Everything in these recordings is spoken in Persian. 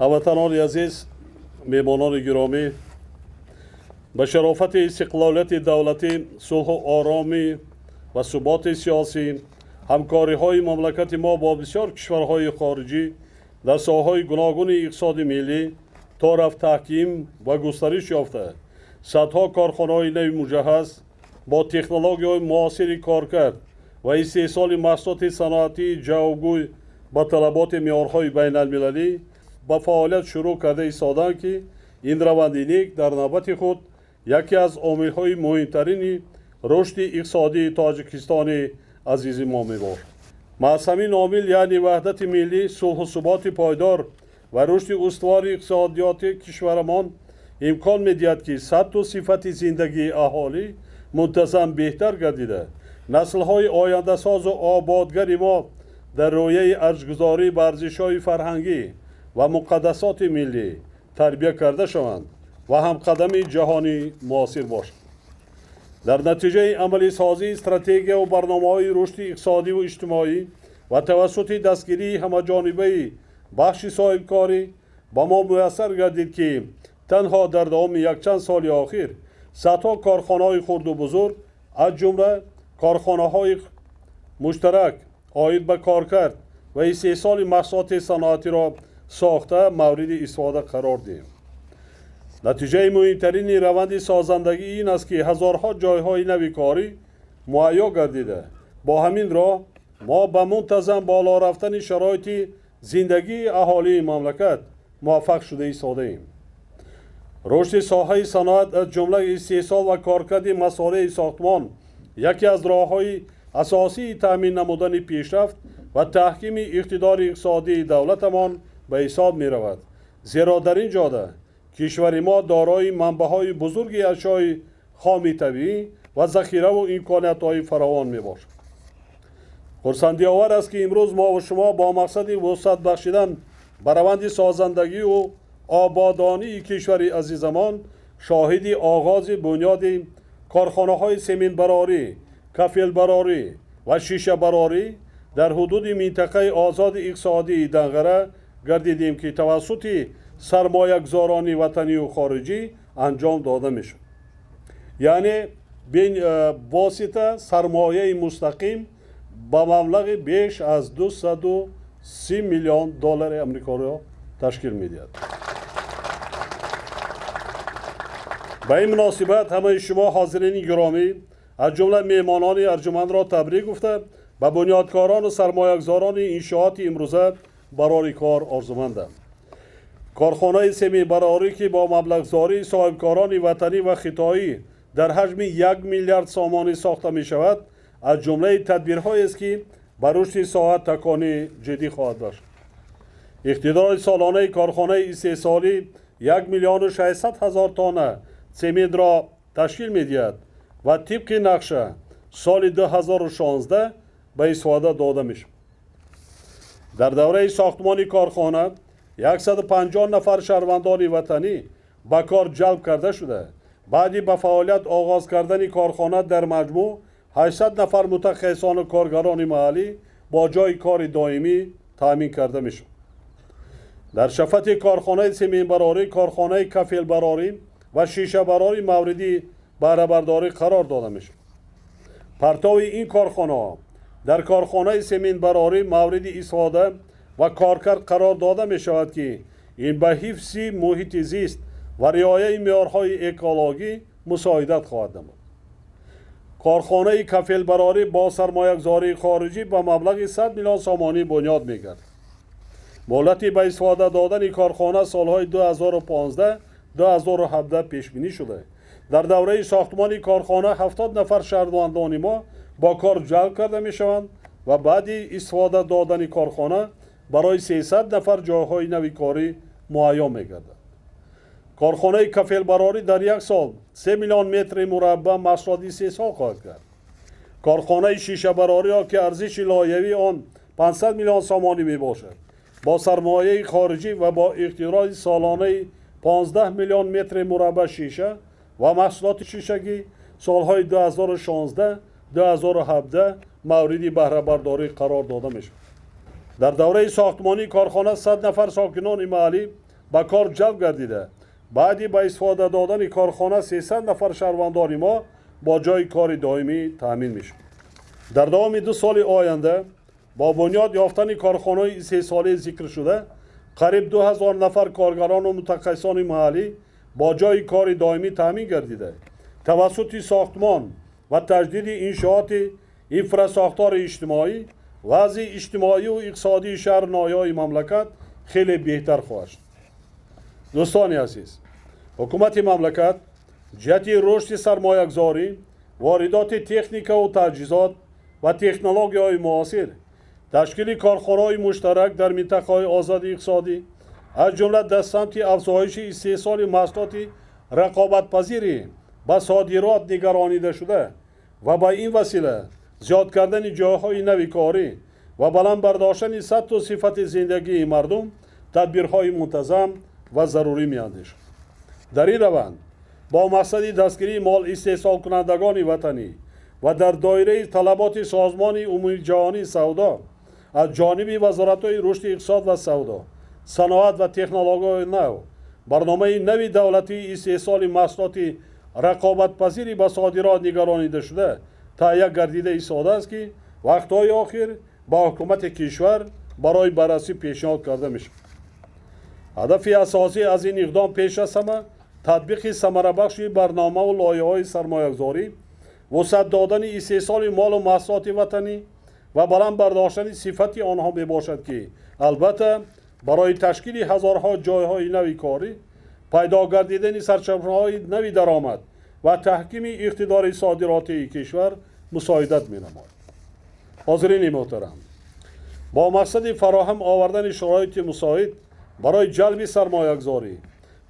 هموطنان عزیز، میهمانان گرامی، به شرافت استقلالیت دولتی، صلح و آرامی و ثبات سیاسی، همکاری های مملکت ما با بسیار کشورهای خارجی در ساحه‌های گوناگون اقتصاد ملی تا رفت تحکیم و گسترش یافته، صدها کارخانه‌های نو مجهز با تکنولوژی‌های معاصر کارکرد و استحصال محصولات صنعتی جوابگوی با طلبات معیارهای بین المللی با فعالیت شروع کرده ایستادند که این روند نیک در نوبت خود یکی از عامل‌های مهمترین رشد اقتصادی تاجیکستان عزیز ما می‌باشد. محض همین عامل یعنی وحدت ملی، صلح و ثبات پایدار و رشد استوار اقتصادیات کشورمان امکان می‌دهد که سطح و صفت زندگی اهالی منتظم بهتر گردیده، نسل‌های آینده ساز و آبادگر ما در رویه ارزش‌گذاری به ارزش‌های فرهنگی و مقدسات ملی تربیت کرده شوند و هم قدم جهانی معاصر باشند. در نتیجه عملی سازی استراتژی و برنامه‌های رشد اقتصادی و اجتماعی و توسط دستگیری همه‌جانبه بخش صاحبکاری با ما میسر گردید که تنها در دوام یک چند سال اخیر صدها کارخانه‌های خرد و بزرگ از جمله کارخانه‌های مشترک عاید به کارکرد و استحصال محصولات صنعتی را ساخته مورد استفاده قرار دهیم. نتیجه مهمترین روند سازندگی این است که هزارها جایهای نوی کاری مهیا گردیده. با همین راه ما به منتظم بالا رفتن شرایط زندگی اهالی مملکت موفق شده ایستاده‌ایم. رشد ساحه صنعت از جمله استحصال و کارکرد مصالح ساختمان یکی از راه‌های اساسی تامین نمودن پیشرفت و تحکیم اقتدار اقتصادی دولتمان به حساب می رود، زیرا در این جاده کشور ما دارای منبع‌های بزرگی اشیاء خام طبیعی و ذخیره و امکانات‌های فراوان می باشد. خرسندی آور است که امروز ما و شما با مقصد وسعت بخشیدن به روند سازندگی و آبادانی کشور عزیزمان شاهد آغاز بنیاد کارخانه‌های سمنت براری، کفل براری و شیشه براری در حدود منطقه آزاد اقتصادی دنغره گردیدیم که توسط سرمایه‌گذاران وطنی و خارجی انجام داده میشد. یعنی واسطه سرمایه مستقیم با مبلغ بیش از 230 میلیون دلار آمریکایی را تشکیل می‌دهد. به این مناسبت همه شما حاضرین گرامی از جمله میهمانان ارجمند را تبریک گفته به بنیادکاران و سرمایه‌گذاران انشاءات امروزه برای کار آرزومندم. کارخانه سمنت براری که با مبلغ‌زاری صاحبکاران وطنی و خطایی در حجم 1 میلیارد سامانی ساخته می شود از جمله تدبیرهایی است که بر رشد ساحت تکانی جدی خواهد داشت. اقتدار سالانه کارخانه استحصالی 1,600,000 تن سمنت را تشکیل می دهد و طبق نقشه سال 2016 به استفاده داده می شود. در دوره ساختمان کارخانه 150 نفر شهروندان وطنی به کار جلب کرده شده. بعد به فعالیت آغاز کردن کارخانه در مجموع 800 نفر متخصصان و کارگران محلی با جای کار دائمی تامین کرده می شود. در شفت کارخانه سمنت براری، کارخانه کفل براری و شیشه براری موردی بهره برداری قرار داده می شود. پرتو این کارخانه در کارخانه سمنت براری مورد استفاده و کارکرد قرار داده می شود که این به حفظ محیط زیست و رعایت معیارهای اکولوژی مساعدت خواهد نمود. کارخانه کفل براری با سرمایه‌گذاری خارجی با مبلغ 100 میلیون سامانی بنیاد می‌گردد. مهلت به استفاده دادن کارخانه سالهای 2015-2017 پیش بینی شده. در دوره ساختمان کارخانه 70 نفر شهروندان ما با کار جلب کرده می‌شوند و بعد استفاده دادن کارخانه برای 300 نفر جایهای نوی کاری مهیا می‌گردد. کارخانه کفل براری در یک سال 3 میلیون متر مربع محصولات استحصال خواهد کرد. کارخانه شیشه براری را که ارزش لایحه‌ای آن 500 میلیون سامانی می باشد با سرمایه خارجی و با اقتدار سالانه 15 میلیون متر مربع شیشه و محصولات شیشگی سالهای 2016-2017 مورد بهره برداری قرار داده می شود. در دوره ساختمانی کارخانه 100 نفر ساکنان محلی به کار جلب گردیده بعدی با استفاده دادن کارخانه 300 نفر شهروندان ما با جای کار دائمی تامین میشه. در دوام 2 سال آینده با بنیاد یافتن کارخانه‌های 3 ساله ذکر شده قریب 2000 نفر کارگران و متخصصان محلی با جای کار دائمی تامین گردیده توسط ساختمان و تجدید انشاءات انفراستراکچور اجتماعی وضع اجتماعی و اقتصادی شهر نایای مملکت خیلی بهتر خواهد شد. دوستان عزیز، حکومت مملکت جهت رشد سرمایه‌گذاری، واردات تکنیک و تجهیزات و تکنولوژی‌های معاصر، تشکیل کارخانه‌های مشترک در منطقه‌های آزاد اقتصادی از جمله در سمت افزایش استحصال محصولات رقابت‌پذیر با صادرات نگرانیده شده و با این وسیله زیاد کردن جایهای نوی کاری و بلند برداشتن سطح و صفت زندگی مردم تدبیرهای منتظم و ضروری می‌اندیشد. در این روند با مقصد دستگیری مال استحصال کنندگان وطنی و در دایره طلبات سازمان عمومی جهانی سودا از جانب وزارت‌های رشد اقتصاد و سودا، صنعت و تکنولوژی نو برنامه نوی دولتی استحصال محصولات رقابت‌پذیری با صادرات نگرانیده شده تهیه گردیده ایستاده است که وقت‌های آخر با حکومت کشور برای بررسی پیشنهاد کرده می‌شود. هدف اساسی از این اقدام پیش از همه تطبیق ثمره بخش برنامه و لایحه‌های سرمایه‌گذاری، وسعت دادن استحصال مال و محصولات وطنی و بلند برداشتن صفت آنها میباشد که البته برای تشکیل هزارها جایهای نوی کاری، پیدا گردیدن سرچشمه‌های نوی درآمد و تحکیم اقتدار صادراتی کشور مساعدت می‌نماید. حاضرین محترم، با مقصد فراهم آوردن شرایط مساعد برای جلب سرمایه‌گذاری،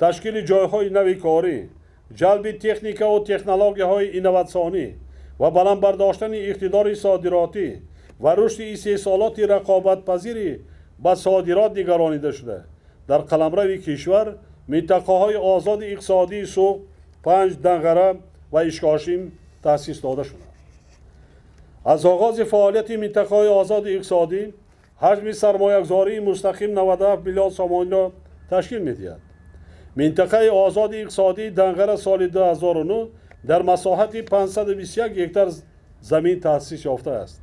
تشکیل جایهای نوی کاری، جلب تکنیک و تکنولوژی‌های اینواتسیونی و بلند برداشتن اقتدار صادراتی و رشد استحصالات رقابت‌پذیری با صادرات نگرانیده شده در قلمرو کشور منطقه‌های آزاد اقتصادی سوق، 5 دنگره و اشکاشیم تأسیس داده شده. از آغاز فعالیت منطقه‌های آزاد اقتصادی حجم سرمایه‌گذاری مستقیم 97 میلیارد سومانی را تشکیل می‌دهد. منطقه آزاد اقتصادی دنگره سال 2009 در مساحت 521 هکتار زمین تأسیس یافته است.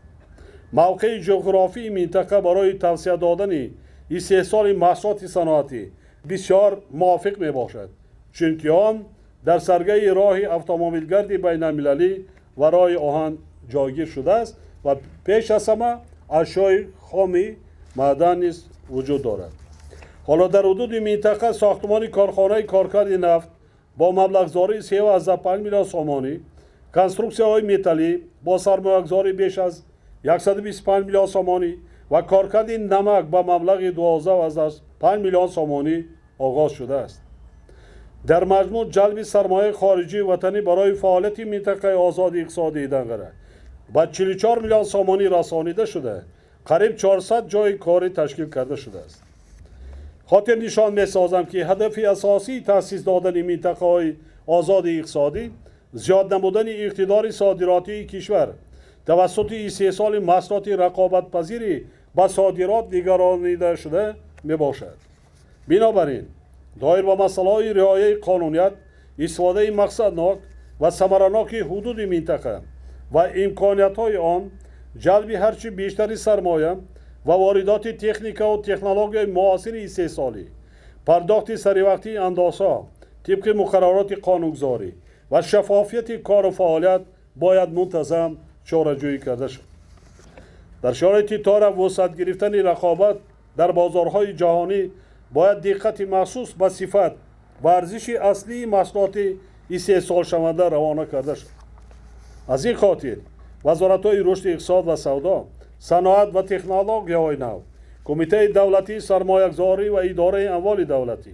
موقع جغرافی منطقه برای توسعه دادن استحصال محصولات صنعتی بسیار موافق می باشد، چونکه آن در سرگه راه اتومبیلگرد بین المللی و راه آهن جایگیر شده است و پیش از همه اشیاء خام معدن نیز وجود دارد. حالا در حدود منطقه ساختمان کارخانه کارکرد نفت با مبلغ‌گذاری 13.5 میلیارد سومانی، کنسترکسیون‌های متالی با سرمایه‌گذاری بیش از 125 میلیارد سومانی و کارکرد نمک با مبلغ 12.5 میلیارد سومانی آغاز شده است. در مجموع جلب سرمایه خارجی وطنی برای فعالیت منطقه آزاد اقتصادی دنگره با 44 میلیارد سومانی رسانیده شده، قریب 400 جای کاری تشکیل کرده شده است. خاطر نشان می‌سازم که هدف اساسی تأسیس دادن منطقه‌های آزاد اقتصادی زیاد نمودن اقتدار صادراتی کشور توسط استحصال محصولات رقابت‌پذیری با صادرات نگرانیده شده میباشد. بنابراین دایر با مسئله رعایت قانونیت، استفاده مقصدناک و ثمره‌ناک حدود منطقه و امکانیت‌های آن، جلب هرچی بیشتری سرمایه و واردات تکنیک و تکنولوژی معاصر استحصالی، پرداخت سریع‌وقتی اندازها طبق مقررات قانونگذاری و شفافیت کار و فعالیت باید منتظم چاره‌جویی کرده شد. در شرایط طور وسعت گرفتن رقابت در بازارهای جهانی باید دقت مخصوص به صفت و ارزش اصلی محصولات استحصال شونده روانه کرده شد. از این خاطر وزارت‌های رشد اقتصاد و سودا، صنعت و تکنولوژی‌های نو، کمیته دولتی سرمایه‌گذاری و اداره اموال دولتی،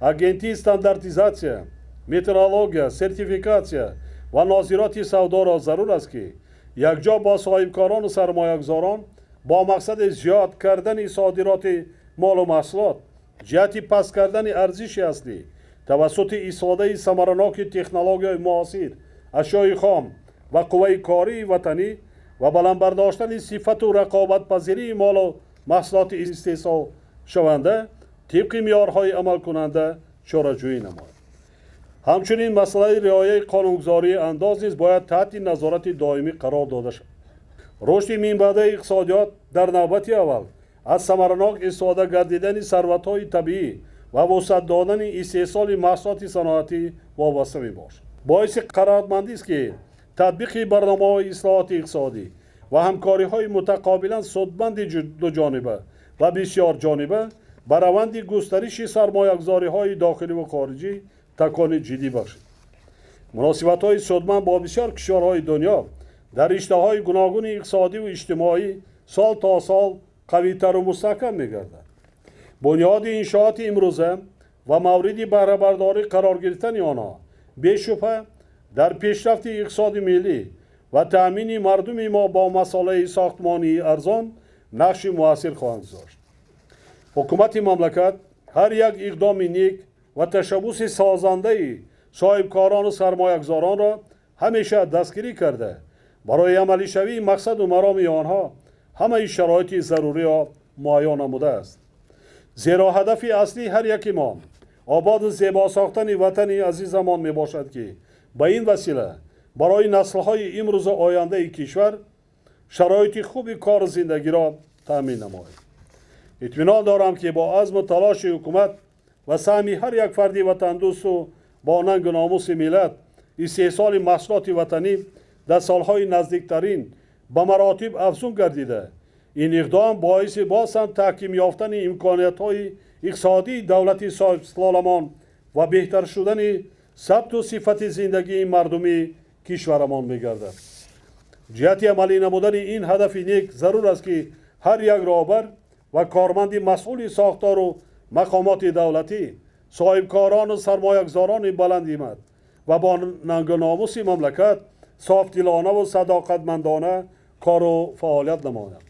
اگنتی استانداردیزاسیا، مترولوژی، سرتیفیکاسیا و ناظرات سودا را ضرور است که یکجا با صاحبکاران و سرمایه‌گذاران با مقصد زیاد کردن صادرات مال و محصولات جهت پس کردن ارزش اصلی توسط استفاده ثمره‌ناک تکنولوژی معاصر، اشیاء خام و قوه کاری وطنی و بلند برداشتن صفت و رقابت پذیری مال و محصولات استحصال شونده طبق معیارهای عمل کننده چاره‌جویی نماید. همچنین مسئله رعایت قانونگذاری انداز نیز باید تحت نظارت دائمی قرار داده شود. رشد منبع اقتصادیات در نوبت اول از ثمرناک استفاده گردیدن ثروت‌های طبیعی و وسعت دادن استحصال محصولات صنعتی وابسته میباشد. باعث قرارمندی است که تطبیق برنامه‌های اصلاحات اقتصادی و همکاری‌های متقابلا سودمند دو جانبه و بسیار جانبه بر روند گسترش سرمایه‌گذاری‌های داخلی و خارجی تکان جدی بخشید. مناسبت‌های سودمند با بسیار کشورهای دنیا در رشته‌های گوناگون اقتصادی و اجتماعی سال تا سال قوی‌تر و مستحکم می‌گردد. بنیاد انشاءات امروزه و مورد بهره برداری قرار گرفتن آنها بی‌شبهه در پیشرفت اقتصاد ملی و تأمین مردم ما با مسائل ساختمانی ارزان نقش مؤثر خواهند داشت. حکومت مملکت هر یک اقدام نیک و تشبث سازنده صاحبکاران و سرمایه‌گذاران را همیشه دستگیری کرده برای عملی شوی مقصد و مرام آنها همه شرایط ضروری را مهیا نموده است. زیرا هدف اصلی هر یک ما آباد و زیبا ساختن وطن عزیزمان می باشد که به این وسیله برای نسل‌های امروز و آینده کشور شرایط خوبی کار و زندگی را تأمین نماید. اطمینان دارم که با عزم و تلاش حکومت و سهم هر یک فردی وطن دوست و با ننگ و ناموس ملت استحصال محصولات وطنی در سالهای نزدیکترین به مراتب افزون گردیده این اقدام باعث باز هم تحکیم یافتن امکانیت‌های اقتصادی دولت صاحب استقلالمان و بهتر شدن ثبت و صفت زندگی مردمی کشورمان می‌گردد. جهت عملی نمودن این هدف نیک ضرور است که هر یک رهبر و کارمند مسئول ساختار و مقامات دولتی، صاحبکاران و سرمایه‌گذاران بلند همت و با ننگ و ناموس مملکت صافدلانه و صداقتمندانه کار و فعالیت نماید.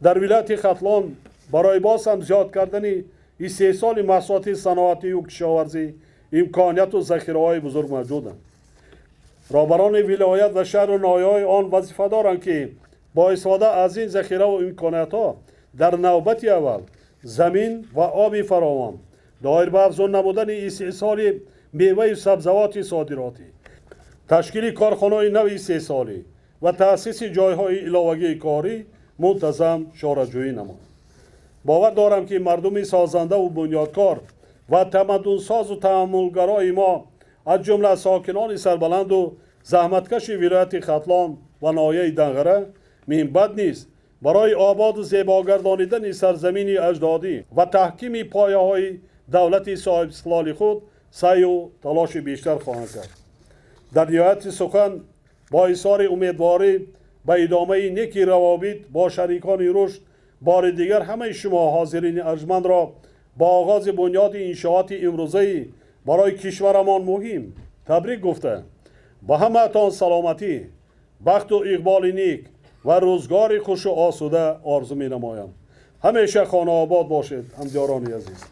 در ولایت ختلان برای باز هم زیاد کردن استحصال محصولات صنعتی و کشاورزی امکانیت و ذخیره‌های بزرگ موجودند. رهبران ولایت و شهر و ناحیه‌های آن وظیفه دارند که با استفاده از این ذخیره و امکانیت‌ها در نوبت اول زمین و آب فراوان دایر به افزون نمودن استحصال میوه و سبزیجات صادراتی، تشکیل کارخانه‌های نو استحصالی و تأسیس جایهای علاوه‌ای کاری منتظم چاره‌جویی نماید. باور دارم که مردم سازنده و بنیادکار و تمدن ساز و تأملگرای ما از جمله ساکنان سربلند و زحمتکش ولایت ختلان و ناحیه دنغره منبد نیست برای آباد و زیبا گردانیدن سرزمین اجدادی و تحکیم پایه‌های دولت صاحب استقلال خود سعی و تلاش بیشتر خواهند کرد. در نهایت سخن با اظهار امیدواری به ادامه نیک روابط با شریکان رشد بار دیگر همه شما حاضرین ارجمند را با آغاز بنیاد انشاءات امروزی برای کشورمان مهم تبریک گفته با همه‌تان سلامتی، بخت و اقبال نیک و روزگار خوش و آسوده آرزو می نمایم. همیشه خانه آباد باشید همدیاران عزیز.